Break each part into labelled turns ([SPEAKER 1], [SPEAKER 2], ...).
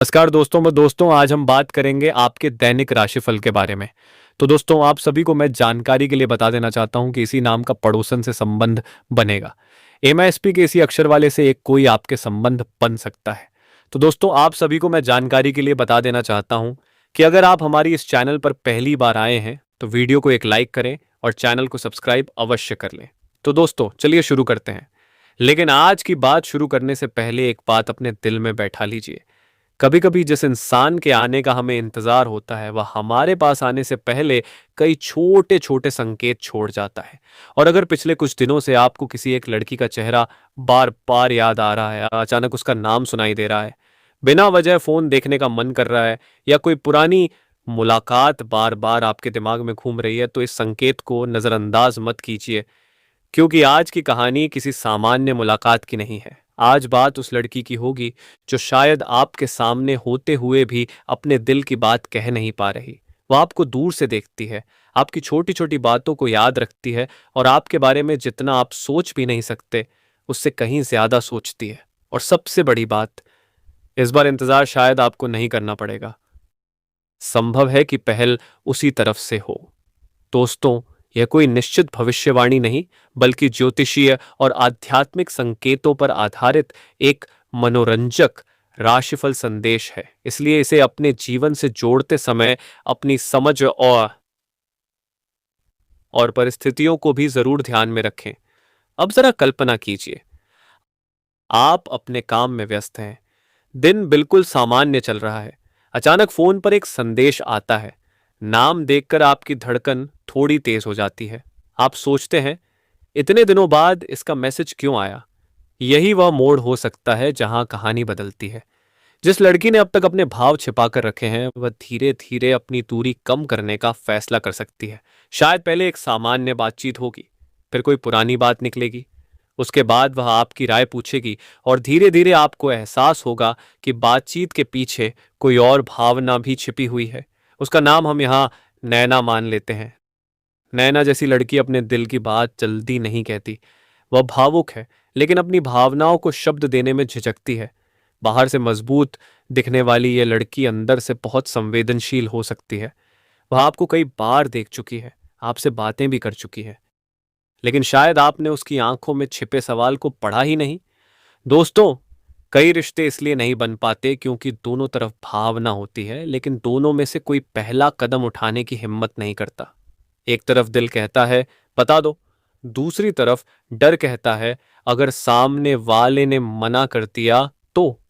[SPEAKER 1] नमस्कार दोस्तों आज हम बात करेंगे आपके दैनिक राशिफल के बारे में। तो दोस्तों आप सभी को मैं जानकारी के लिए बता देना चाहता हूं कि इसी नाम का पड़ोसन से संबंध बनेगा। एमआईएसपी के इसी अक्षर वाले से एक कोई आपके संबंध बन सकता है। तो दोस्तों आप सभी को मैं जानकारी के लिए बता देना चाहता हूं कि अगर आप हमारी इस चैनल पर पहली बार आए हैं तो वीडियो को एक लाइक करें और चैनल को सब्सक्राइब अवश्य कर लें। तो दोस्तों चलिए शुरू करते हैं। लेकिन आज की बात शुरू करने से पहले एक बात अपने दिल में बैठा लीजिए। कभी कभी जिस इंसान के आने का हमें इंतजार होता है वह हमारे पास आने से पहले कई छोटे छोटे संकेत छोड़ जाता है। और अगर पिछले कुछ दिनों से आपको किसी एक लड़की का चेहरा बार बार याद आ रहा है, अचानक उसका नाम सुनाई दे रहा है, बिना वजह फोन देखने का मन कर रहा है, या कोई पुरानी मुलाकात बार बार आपके दिमाग में घूम रही है, तो इस संकेत को नजरअंदाज मत कीजिए। क्योंकि आज की कहानी किसी सामान्य मुलाकात की नहीं है। आज बात उस लड़की की होगी जो शायद आपके सामने होते हुए भी अपने दिल की बात कह नहीं पा रही। वह आपको दूर से देखती है, आपकी छोटी छोटी बातों को याद रखती है और आपके बारे में जितना आप सोच भी नहीं सकते उससे कहीं ज्यादा सोचती है। और सबसे बड़ी बात, इस बार इंतजार शायद आपको नहीं करना पड़ेगा। संभव है कि पहल उसी तरफ से हो। दोस्तों, यह कोई निश्चित भविष्यवाणी नहीं, बल्कि ज्योतिषीय और आध्यात्मिक संकेतों पर आधारित एक मनोरंजक राशिफल संदेश है। इसलिए इसे अपने जीवन से जोड़ते समय अपनी समझ और परिस्थितियों को भी जरूर ध्यान में रखें। अब जरा कल्पना कीजिए, आप अपने काम में व्यस्त हैं, दिन बिल्कुल सामान्य चल रहा है, अचानक फोन पर एक संदेश आता है। नाम देखकर आपकी धड़कन थोड़ी तेज हो जाती है। आप सोचते हैं, इतने दिनों बाद इसका मैसेज क्यों आया। यही वह मोड़ हो सकता है जहां कहानी बदलती है। जिस लड़की ने अब तक अपने भाव छिपाकर रखे हैं वह धीरे धीरे अपनी दूरी कम करने का फैसला कर सकती है। शायद पहले एक सामान्य बातचीत होगी, फिर कोई पुरानी बात निकलेगी, उसके बाद वह आपकी राय पूछेगी और धीरे धीरे आपको एहसास होगा कि बातचीत के पीछे कोई और भावना भी छिपी हुई है। उसका नाम हम यहाँ नैना मान लेते हैं। नैना जैसी लड़की अपने दिल की बात जल्दी नहीं कहती। वह भावुक है, लेकिन अपनी भावनाओं को शब्द देने में झिझकती है। बाहर से मजबूत दिखने वाली यह लड़की अंदर से बहुत संवेदनशील हो सकती है। वह आपको कई बार देख चुकी है, आपसे बातें भी कर चुकी है, लेकिन शायद आपने उसकी आंखों में छिपे सवाल को पढ़ा ही नहीं। दोस्तों, कई रिश्ते इसलिए नहीं बन पाते क्योंकि दोनों तरफ भावना होती है, लेकिन दोनों में से कोई पहला कदम उठाने की हिम्मत नहीं करता। एक तरफ दिल कहता है बता दो, दूसरी तरफ डर कहता है अगर सामने वाले ने मना कर दिया तो।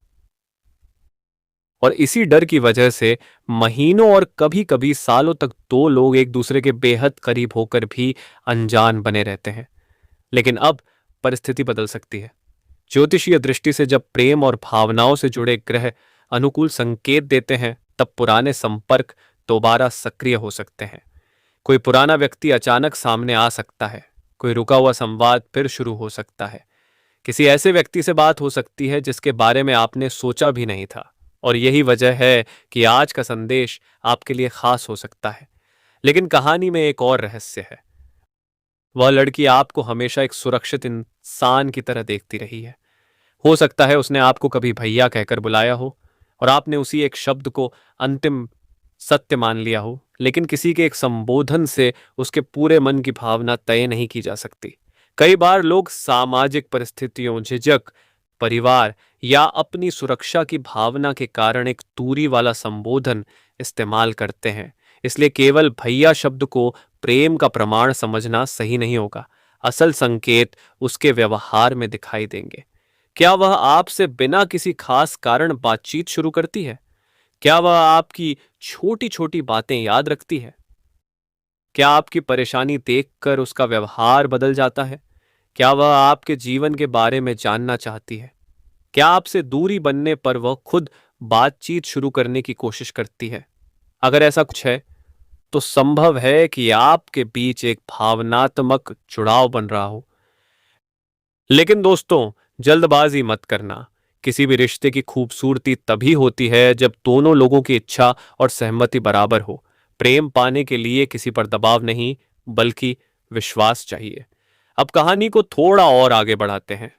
[SPEAKER 1] और इसी डर की वजह से महीनों और कभी कभी सालों तक दो लोग एक दूसरे के बेहद करीब होकर भी अनजान बने रहते हैं। लेकिन अब परिस्थिति बदल सकती है। ज्योतिषीय दृष्टि से जब प्रेम और भावनाओं से जुड़े ग्रह अनुकूल संकेत देते हैं तब पुराने संपर्क दोबारा सक्रिय हो सकते हैं। कोई पुराना व्यक्ति अचानक सामने आ सकता है, कोई रुका हुआ संवाद फिर शुरू हो सकता है, किसी ऐसे व्यक्ति से बात हो सकती है जिसके बारे में आपने सोचा भी नहीं था। और यही वजह है कि आज का संदेश आपके लिए खास हो सकता है। लेकिन कहानी में एक और रहस्य है। वह लड़की आपको हमेशा एक सुरक्षित इंसान की तरह देखती रही है। हो सकता है उसने आपको कभी भैया कहकर बुलाया हो और आपने उसी एक शब्द को अंतिम सत्य मान लिया हो, लेकिन किसी के एक संबोधन से उसके पूरे मन की भावना तय नहीं की जा सकती। कई बार लोग सामाजिक परिस्थितियों, झिझक, परिवार या अपनी सुरक्षा की भावना के कारण एक दूरी वाला संबोधन इस्तेमाल करते हैं। इसलिए केवल भैया शब्द को प्रेम का प्रमाण समझना सही नहीं होगा। असल संकेत उसके व्यवहार में दिखाई देंगे। क्या वह आपसे बिना किसी खास कारण बातचीत शुरू करती है? क्या वह आपकी छोटी छोटी बातें याद रखती है? क्या आपकी परेशानी देखकर उसका व्यवहार बदल जाता है? क्या वह आपके जीवन के बारे में जानना चाहती है? क्या आपसे दूरी बनने पर वह खुद बातचीत शुरू करने की कोशिश करती है? अगर ऐसा कुछ है तो संभव है कि आपके बीच एक भावनात्मक जुड़ाव बन रहा हो। लेकिन दोस्तों, जल्दबाजी मत करना। किसी भी रिश्ते की खूबसूरती तभी होती है जब दोनों लोगों की इच्छा और सहमति बराबर हो। प्रेम पाने के लिए किसी पर दबाव नहीं, बल्कि विश्वास चाहिए। अब कहानी को थोड़ा और आगे बढ़ाते हैं।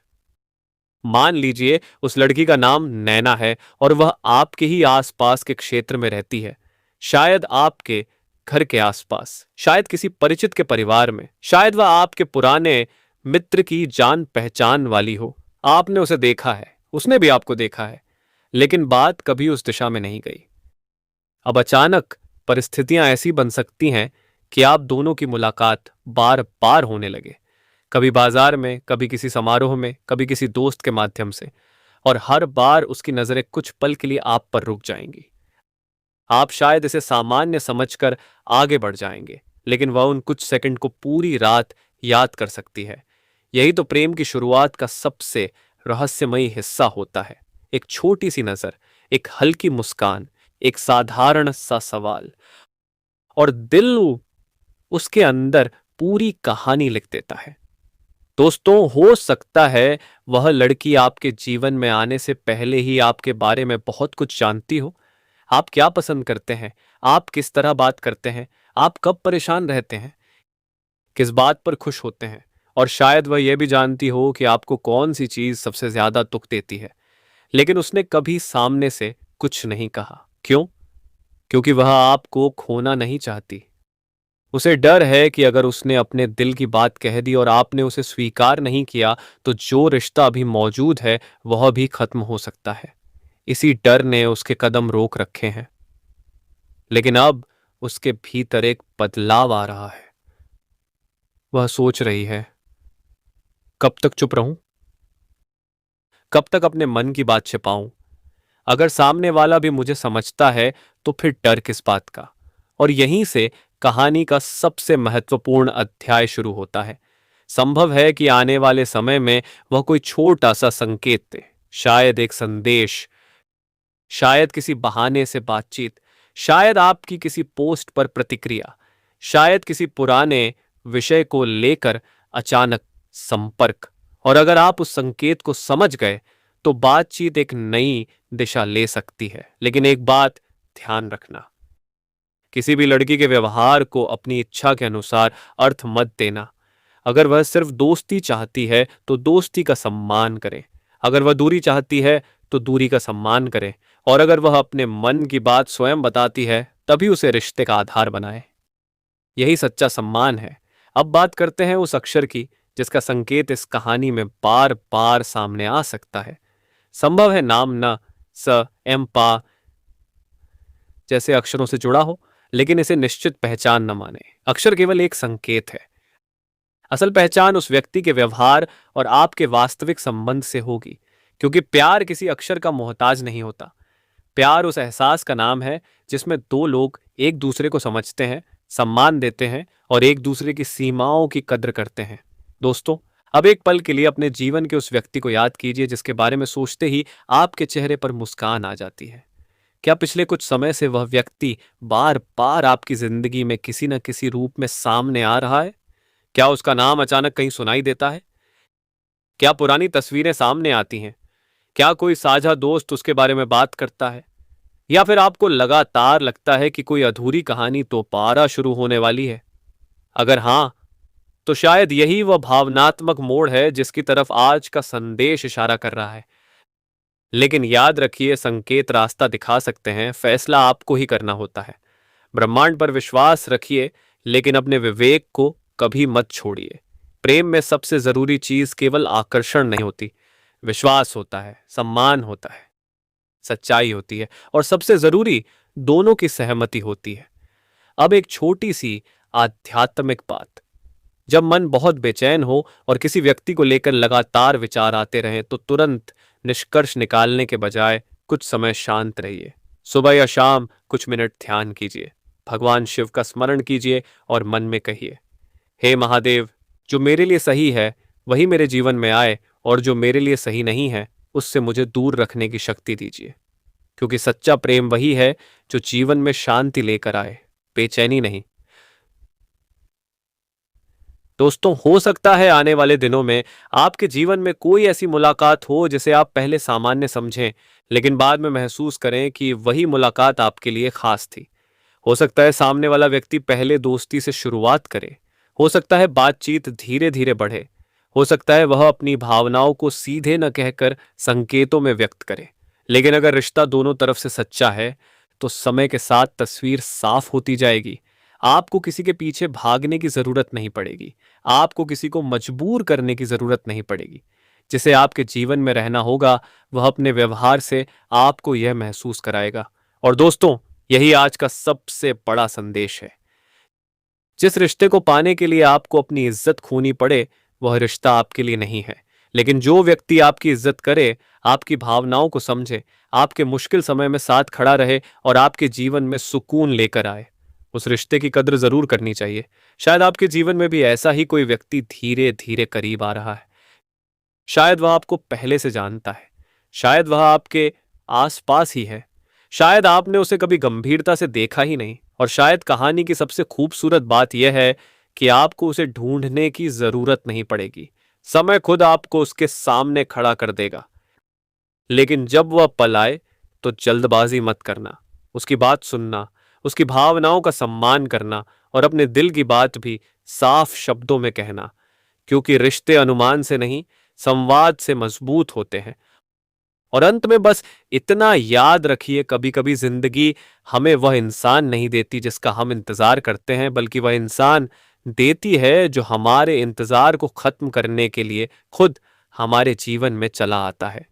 [SPEAKER 1] मान लीजिए उस लड़की का नाम नैना है और वह आपके ही आसपास के क्षेत्र में रहती है, शायद आपके घर के आसपास, शायद किसी परिचित के परिवार में, शायद वह आपके पुराने मित्र की जान पहचान वाली हो। आपने उसे देखा है, उसने भी आपको देखा है, लेकिन बात कभी उस दिशा में नहीं गई। अब अचानक परिस्थितियां ऐसी बन सकती हैं कि आप दोनों की मुलाकात बार बार होने लगे, कभी बाजार में, कभी किसी समारोह में, कभी किसी दोस्त के माध्यम से, और हर बार उसकी नजरें कुछ पल के लिए आप पर रुक जाएंगी। आप शायद इसे सामान्य समझकर आगे बढ़ जाएंगे, लेकिन वह उन कुछ सेकंड को पूरी रात याद कर सकती है। यही तो प्रेम की शुरुआत का सबसे रहस्यमयी हिस्सा होता है। एक छोटी सी नजर, एक हल्की मुस्कान, एक साधारण सा सवाल, और दिल उसके अंदर पूरी कहानी लिख देता है। दोस्तों, हो सकता है वह लड़की आपके जीवन में आने से पहले ही आपके बारे में बहुत कुछ जानती हो। आप क्या पसंद करते हैं, आप किस तरह बात करते हैं, आप कब परेशान रहते हैं, किस बात पर खुश होते हैं, और शायद वह यह भी जानती हो कि आपको कौन सी चीज सबसे ज्यादा दुख देती है। लेकिन उसने कभी सामने से कुछ नहीं कहा। क्यों? क्योंकि वह आपको खोना नहीं चाहती। उसे डर है कि अगर उसने अपने दिल की बात कह दी और आपने उसे स्वीकार नहीं किया, तो जो रिश्ता अभी मौजूद है वह भी खत्म हो सकता है। इसी डर ने उसके कदम रोक रखे हैं। लेकिन अब उसके भीतर एक बदलाव आ रहा है। वह सोच रही है, कब तक चुप रहूं? कब तक अपने मन की बात छिपाऊं? अगर सामने वाला भी मुझे समझता है, तो फिर डर किस बात का? और यहीं से कहानी का सबसे महत्वपूर्ण अध्याय शुरू होता है। संभव है कि आने वाले समय में वह कोई छोटा सा संकेत दे, शायद एक संदेश, शायद किसी बहाने से बातचीत, शायद आपकी किसी पोस्ट पर प्रतिक्रिया, शायद किसी पुराने विषय को लेकर अचानक संपर्क। और अगर आप उस संकेत को समझ गए, तो बातचीत एक नई दिशा ले सकती है। लेकिन एक बात ध्यान रखना, किसी भी लड़की के व्यवहार को अपनी इच्छा के अनुसार अर्थ मत देना। अगर वह सिर्फ दोस्ती चाहती है, तो दोस्ती का सम्मान करें। अगर वह दूरी चाहती है, तो दूरी का सम्मान करें। और अगर वह अपने मन की बात स्वयं बताती है, तभी उसे रिश्ते का आधार बनाए। यही सच्चा सम्मान है। अब बात करते हैं उस अक्षर की, जिसका संकेत इस कहानी में बार बार सामने आ सकता है। संभव है नाम न, स, एम, पा जैसे अक्षरों से जुड़ा हो, लेकिन इसे निश्चित पहचान न माने। अक्षर केवल एक संकेत है। असल पहचान उस व्यक्ति के व्यवहार और आपके वास्तविक संबंध से होगी, क्योंकि प्यार किसी अक्षर का मोहताज नहीं होता। प्यार उस एहसास का नाम है जिसमें दो लोग एक दूसरे को समझते हैं, सम्मान देते हैं और एक दूसरे की सीमाओं की कद्र करते हैं। दोस्तों, अब एक पल के लिए अपने जीवन के उस व्यक्ति को याद कीजिए जिसके बारे में सोचते ही आपके चेहरे पर मुस्कान आ जाती है। क्या पिछले कुछ समय से वह व्यक्ति बार बार आपकी जिंदगी में किसी न किसी रूप में सामने आ रहा है? क्या उसका नाम अचानक कहीं सुनाई देता है? क्या पुरानी तस्वीरें सामने आती हैं? क्या कोई साझा दोस्त उसके बारे में बात करता है? या फिर आपको लगातार लगता है कि कोई अधूरी कहानी दोबारा शुरू होने वाली है? अगर हां, तो शायद यही वह भावनात्मक मोड़ है जिसकी तरफ आज का संदेश इशारा कर रहा है। लेकिन याद रखिए, संकेत रास्ता दिखा सकते हैं, फैसला आपको ही करना होता है। ब्रह्मांड पर विश्वास रखिए, लेकिन अपने विवेक को कभी मत छोड़िए। प्रेम में सबसे जरूरी चीज केवल आकर्षण नहीं होती, विश्वास होता है, सम्मान होता है, सच्चाई होती है, और सबसे जरूरी दोनों की सहमति होती है। अब एक छोटी सी आध्यात्मिक बात, जब मन बहुत बेचैन हो और किसी व्यक्ति को लेकर लगातार विचार आते रहें, तो तुरंत निष्कर्ष निकालने के बजाय कुछ समय शांत रहिए। सुबह या शाम कुछ मिनट ध्यान कीजिए, भगवान शिव का स्मरण कीजिए और मन में कहिए, हे महादेव, जो मेरे लिए सही है वही मेरे जीवन में आए, और जो मेरे लिए सही नहीं है उससे मुझे दूर रखने की शक्ति दीजिए। क्योंकि सच्चा प्रेम वही है जो जीवन में शांति लेकर आए, बेचैनी नहीं। दोस्तों, हो सकता है आने वाले दिनों में आपके जीवन में कोई ऐसी मुलाकात हो जिसे आप पहले सामान्य समझें, लेकिन बाद में महसूस करें कि वही मुलाकात आपके लिए खास थी। हो सकता है सामने वाला व्यक्ति पहले दोस्ती से शुरुआत करे, हो सकता है बातचीत धीरे धीरे बढ़े, हो सकता है वह अपनी भावनाओं को सीधे न कहकर संकेतों में व्यक्त करे। लेकिन अगर रिश्ता दोनों तरफ से सच्चा है तो समय के साथ तस्वीर साफ होती जाएगी। आपको किसी के पीछे भागने की जरूरत नहीं पड़ेगी। आपको किसी को मजबूर करने की जरूरत नहीं पड़ेगी। जिसे आपके जीवन में रहना होगा वह अपने व्यवहार से आपको यह महसूस कराएगा। और दोस्तों, यही आज का सबसे बड़ा संदेश है। जिस रिश्ते को पाने के लिए आपको अपनी इज्जत खोनी पड़े वह रिश्ता आपके लिए नहीं है। लेकिन जो व्यक्ति आपकी इज्जत करे, आपकी भावनाओं को समझे, आपके मुश्किल समय में साथ खड़ा रहे और आपके जीवन में सुकून लेकर आए, उस रिश्ते की कद्र जरूर करनी चाहिए। शायद आपके जीवन में भी ऐसा ही कोई व्यक्ति धीरे धीरे करीब आ रहा है। शायद वह आपको पहले से जानता है। शायद वह आपके आसपास ही है। शायद आपने उसे कभी गंभीरता से देखा ही नहीं। और शायद कहानी की सबसे खूबसूरत बात यह है कि आपको उसे ढूंढने की जरूरत नहीं पड़ेगी। समय खुद आपको उसके सामने खड़ा कर देगा। लेकिन जब वह पलाए तो जल्दबाजी मत करना। उसकी बात सुनना, उसकी भावनाओं का सम्मान करना और अपने दिल की बात भी साफ शब्दों में कहना। क्योंकि रिश्ते अनुमान से नहीं, संवाद से मजबूत होते हैं। और अंत में बस इतना याद रखिए, कभी कभी जिंदगी हमें वह इंसान नहीं देती जिसका हम इंतजार करते हैं, बल्कि वह इंसान देती है जो हमारे इंतजार को खत्म करने के लिए खुद हमारे जीवन में चला आता है।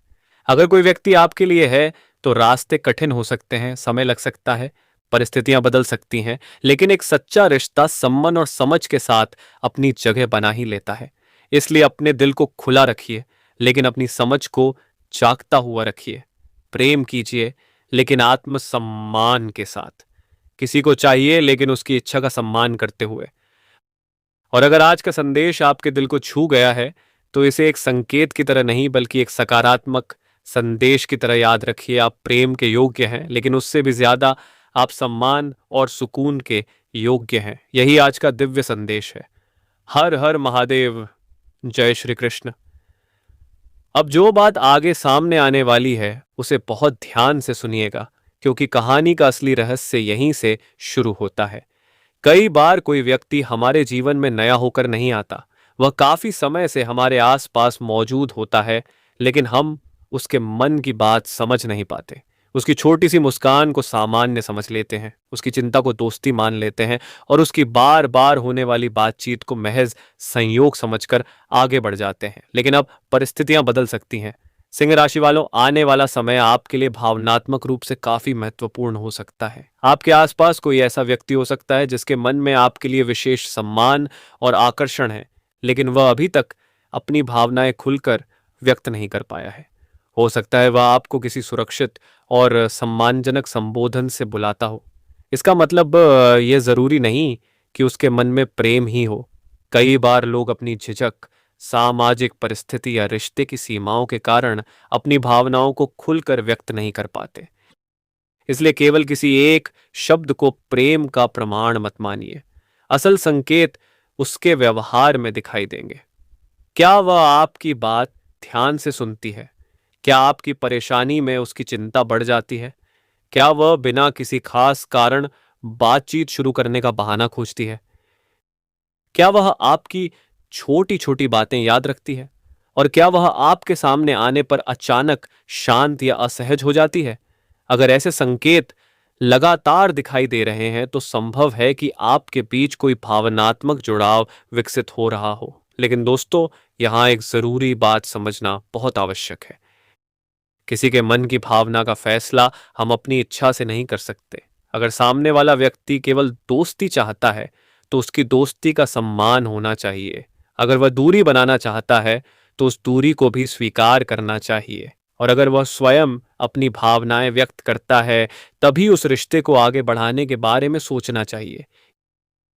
[SPEAKER 1] अगर कोई व्यक्ति आपके लिए है तो रास्ते कठिन हो सकते हैं, समय लग सकता है, परिस्थितियां बदल सकती हैं, लेकिन एक सच्चा रिश्ता सम्मान और समझ के साथ अपनी जगह बना ही लेता है। इसलिए अपने दिल को खुला रखिए, लेकिन अपनी समझ को जागता हुआ रखिए। प्रेम कीजिए, लेकिन आत्मसम्मान के साथ। किसी को चाहिए लेकिन उसकी इच्छा का सम्मान करते हुए। और अगर आज का संदेश आपके दिल को छू गया है तो इसे एक संकेत की तरह नहीं बल्कि एक सकारात्मक संदेश की तरह याद रखिए। आप प्रेम के योग्य हैं, लेकिन उससे भी ज्यादा आप सम्मान और सुकून के योग्य हैं। यही आज का दिव्य संदेश है। हर हर महादेव। जय श्री कृष्ण। अब जो बात आगे सामने आने वाली है उसे बहुत ध्यान से सुनिएगा, क्योंकि कहानी का असली रहस्य यहीं से शुरू होता है। कई बार कोई व्यक्ति हमारे जीवन में नया होकर नहीं आता। वह काफी समय से हमारे आसपास मौजूद होता है, लेकिन हम उसके मन की बात समझ नहीं पाते। उसकी छोटी सी मुस्कान को सामान्य समझ लेते हैं, उसकी चिंता को दोस्ती मान लेते हैं और उसकी बार बार होने वाली बातचीत को महज संयोग समझकर आगे बढ़ जाते हैं। लेकिन अब परिस्थितियां बदल सकती हैं। सिंह राशि वालों, आने वाला समय आपके लिए भावनात्मक रूप से काफी महत्वपूर्ण हो सकता है। आपके आसपास कोई ऐसा व्यक्ति हो सकता है जिसके मन में आपके लिए विशेष सम्मान और आकर्षण है, लेकिन वह अभी तक अपनी भावनाएं खुलकर व्यक्त नहीं कर पाया है। हो सकता है वह आपको किसी सुरक्षित और सम्मानजनक संबोधन से बुलाता हो। इसका मतलब यह जरूरी नहीं कि उसके मन में प्रेम ही हो। कई बार लोग अपनी झिझक, सामाजिक परिस्थिति या रिश्ते की सीमाओं के कारण अपनी भावनाओं को खुलकर व्यक्त नहीं कर पाते। इसलिए केवल किसी एक शब्द को प्रेम का प्रमाण मत मानिए। असल संकेत उसके व्यवहार में दिखाई देंगे। क्या वह आपकी बात ध्यान से सुनती है? क्या आपकी परेशानी में उसकी चिंता बढ़ जाती है? क्या वह बिना किसी खास कारण बातचीत शुरू करने का बहाना खोजती है? क्या वह आपकी छोटी छोटी बातें याद रखती है? और क्या वह आपके सामने आने पर अचानक शांत या असहज हो जाती है? अगर ऐसे संकेत लगातार दिखाई दे रहे हैं तो संभव है कि आपके बीच कोई भावनात्मक जुड़ाव विकसित हो रहा हो। लेकिन दोस्तों, यहां एक जरूरी बात समझना बहुत आवश्यक है। किसी के मन की भावना का फैसला हम अपनी इच्छा से नहीं कर सकते। अगर सामने वाला व्यक्ति केवल दोस्ती चाहता है तो उसकी दोस्ती का सम्मान होना चाहिए। अगर वह दूरी बनाना चाहता है तो उस दूरी को भी स्वीकार करना चाहिए। और अगर वह स्वयं अपनी भावनाएं व्यक्त करता है तभी उस रिश्ते को आगे बढ़ाने के बारे में सोचना चाहिए।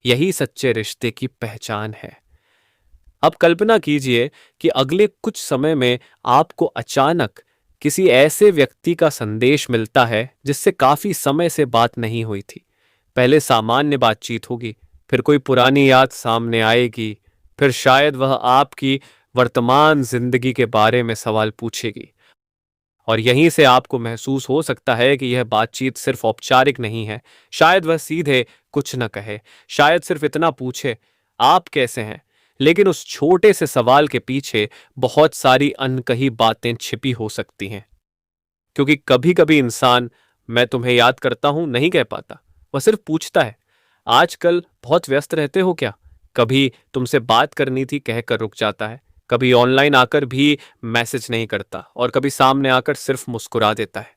[SPEAKER 1] यही सच्चे रिश्ते की पहचान है। अब कल्पना कीजिए कि अगले कुछ समय में आपको अचानक किसी ऐसे व्यक्ति का संदेश मिलता है जिससे काफी समय से बात नहीं हुई थी। पहले सामान्य बातचीत होगी, फिर कोई पुरानी याद सामने आएगी, फिर शायद वह आपकी वर्तमान जिंदगी के बारे में सवाल पूछेगी। और यहीं से आपको महसूस हो सकता है कि यह बातचीत सिर्फ औपचारिक नहीं है। शायद वह सीधे कुछ न कहे, शायद सिर्फ इतना पूछे, आप कैसे हैं? लेकिन उस छोटे से सवाल के पीछे बहुत सारी अनकही बातें छिपी हो सकती हैं। क्योंकि कभी कभी इंसान मैं तुम्हें याद करता हूं नहीं कह पाता, वह सिर्फ पूछता है आजकल बहुत व्यस्त रहते हो क्या। कभी तुमसे बात करनी थी कहकर रुक जाता है, कभी ऑनलाइन आकर भी मैसेज नहीं करता और कभी सामने आकर सिर्फ मुस्कुरा देता है।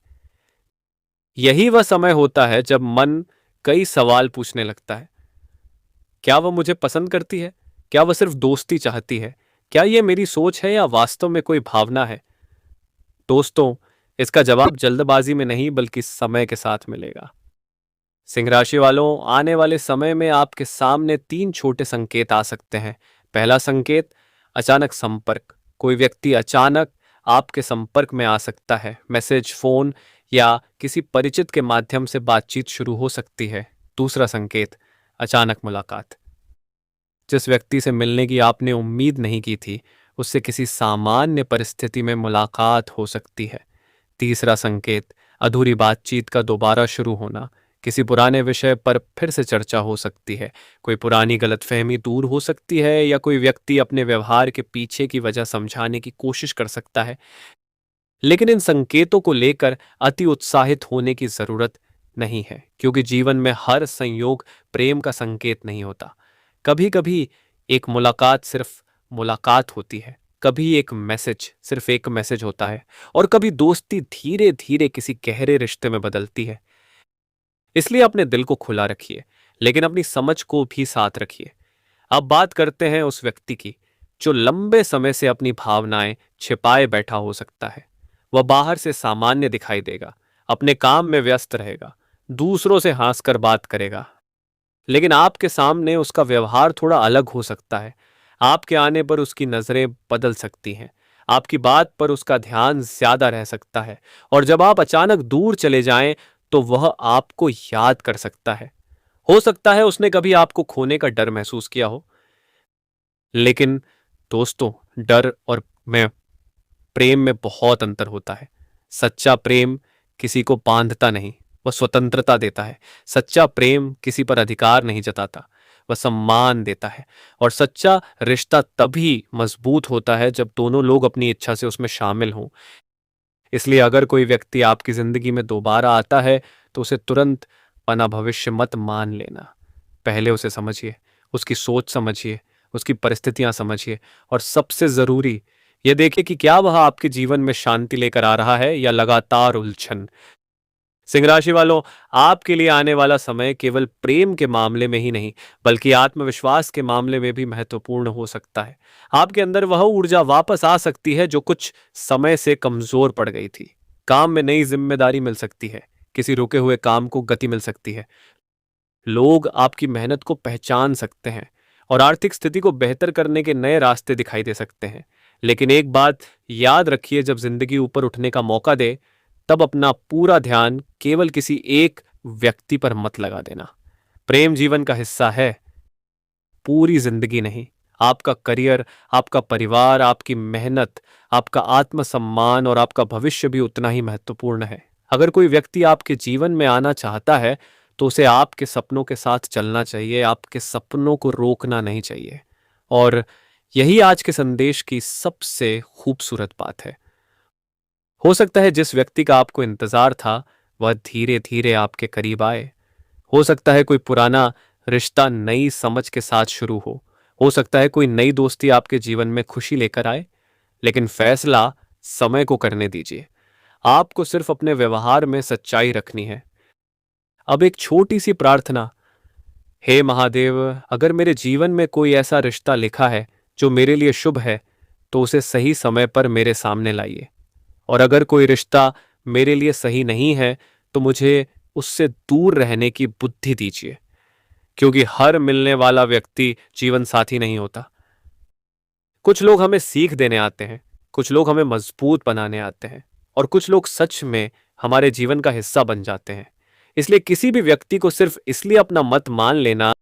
[SPEAKER 1] यही वह समय होता है जब मन कई सवाल पूछने लगता है। क्या वह मुझे पसंद करती है? क्या वह सिर्फ दोस्ती चाहती है? क्या यह मेरी सोच है या वास्तव में कोई भावना है? दोस्तों, इसका जवाब जल्दबाजी में नहीं बल्कि समय के साथ मिलेगा। सिंह राशि वालों, आने वाले समय में आपके सामने तीन छोटे संकेत आ सकते हैं। पहला संकेत, अचानक संपर्क। कोई व्यक्ति अचानक आपके संपर्क में आ सकता है। मैसेज, फोन या किसी परिचित के माध्यम से बातचीत शुरू हो सकती है। दूसरा संकेत, अचानक मुलाकात। जिस व्यक्ति से मिलने की आपने उम्मीद नहीं की थी, उससे किसी सामान्य परिस्थिति में मुलाकात हो सकती है। तीसरा संकेत, अधूरी बातचीत का दोबारा शुरू होना। किसी पुराने विषय पर फिर से चर्चा हो सकती है। कोई पुरानी गलतफहमी दूर हो सकती है या कोई व्यक्ति अपने व्यवहार के पीछे की वजह समझाने की कोशिश कर सकता है। लेकिन इन संकेतों को लेकर अति उत्साहित होने की जरूरत नहीं है, क्योंकि जीवन में हर संयोग प्रेम का संकेत नहीं होता। कभी कभी एक मुलाकात सिर्फ मुलाकात होती है, कभी एक मैसेज सिर्फ एक मैसेज होता है, और कभी दोस्ती धीरे धीरे किसी गहरे रिश्ते में बदलती है। इसलिए अपने दिल को खुला रखिए, लेकिन अपनी समझ को भी साथ रखिए। अब बात करते हैं उस व्यक्ति की जो लंबे समय से अपनी भावनाएं छिपाए बैठा हो सकता है। वह बाहर से सामान्य दिखाई देगा, अपने काम में व्यस्त रहेगा, दूसरों से हंसकर बात करेगा, लेकिन आपके सामने उसका व्यवहार थोड़ा अलग हो सकता है। आपके आने पर उसकी नजरें बदल सकती हैं, आपकी बात पर उसका ध्यान ज्यादा रह सकता है, और जब आप अचानक दूर चले जाएं तो वह आपको याद कर सकता है। हो सकता है उसने कभी आपको खोने का डर महसूस किया हो। लेकिन दोस्तों, डर और में प्रेम में बहुत अंतर होता है। सच्चा प्रेम किसी को बांधता नहीं, वह स्वतंत्रता देता है। सच्चा प्रेम किसी पर अधिकार नहीं जताता, वह सम्मान देता है। और सच्चा रिश्ता तभी मजबूत होता है जब दोनों लोग अपनी इच्छा से उसमें शामिल हों। इसलिए अगर कोई व्यक्ति आपकी जिंदगी में दोबारा आता है तो उसे तुरंत पना भविष्य मत मान लेना। पहले उसे समझिए, उसकी सोच समझिए, उसकी परिस्थितियां समझिए, और सबसे जरूरी यह देखिए कि क्या वह आपके जीवन में शांति लेकर आ रहा है या लगातार उलझन। सिंह राशि वालों, आपके लिए आने वाला समय केवल प्रेम के मामले में ही नहीं बल्कि आत्मविश्वास के मामले में भी महत्वपूर्ण हो सकता है। आपके अंदर वह ऊर्जा वापस आ सकती है जो कुछ समय से कमजोर पड़ गई थी। काम में नई जिम्मेदारी मिल सकती है, किसी रुके हुए काम को गति मिल सकती है, लोग आपकी मेहनत को पहचान सकते हैं, और आर्थिक स्थिति को बेहतर करने के नए रास्ते दिखाई दे सकते हैं। लेकिन एक बात याद रखिए, जब जिंदगी ऊपर उठने का मौका दे तब अपना पूरा ध्यान केवल किसी एक व्यक्ति पर मत लगा देना। प्रेम जीवन का हिस्सा है, पूरी जिंदगी नहीं। आपका करियर, आपका परिवार, आपकी मेहनत, आपका आत्मसम्मान और आपका भविष्य भी उतना ही महत्वपूर्ण है। अगर कोई व्यक्ति आपके जीवन में आना चाहता है तो उसे आपके सपनों के साथ चलना चाहिए, आपके सपनों को रोकना नहीं चाहिए। और यही आज के संदेश की सबसे खूबसूरत बात है। हो सकता है जिस व्यक्ति का आपको इंतजार था वह धीरे धीरे आपके करीब आए। हो सकता है कोई पुराना रिश्ता नई समझ के साथ शुरू हो सकता है कोई नई दोस्ती आपके जीवन में खुशी लेकर आए। लेकिन फैसला समय को करने दीजिए। आपको सिर्फ अपने व्यवहार में सच्चाई रखनी है। अब एक छोटी सी प्रार्थना। हे महादेव, अगर मेरे जीवन में कोई ऐसा रिश्ता लिखा है जो मेरे लिए शुभ है तो उसे सही समय पर मेरे सामने लाइए। और अगर कोई रिश्ता मेरे लिए सही नहीं है तो मुझे उससे दूर रहने की बुद्धि दीजिए, क्योंकि हर मिलने वाला व्यक्ति जीवन साथी नहीं होता। कुछ लोग हमें सीख देने आते हैं, कुछ लोग हमें मजबूत बनाने आते हैं, और कुछ लोग सच में हमारे जीवन का हिस्सा बन जाते हैं। इसलिए किसी भी व्यक्ति को सिर्फ इसलिए अपना मत मान लेना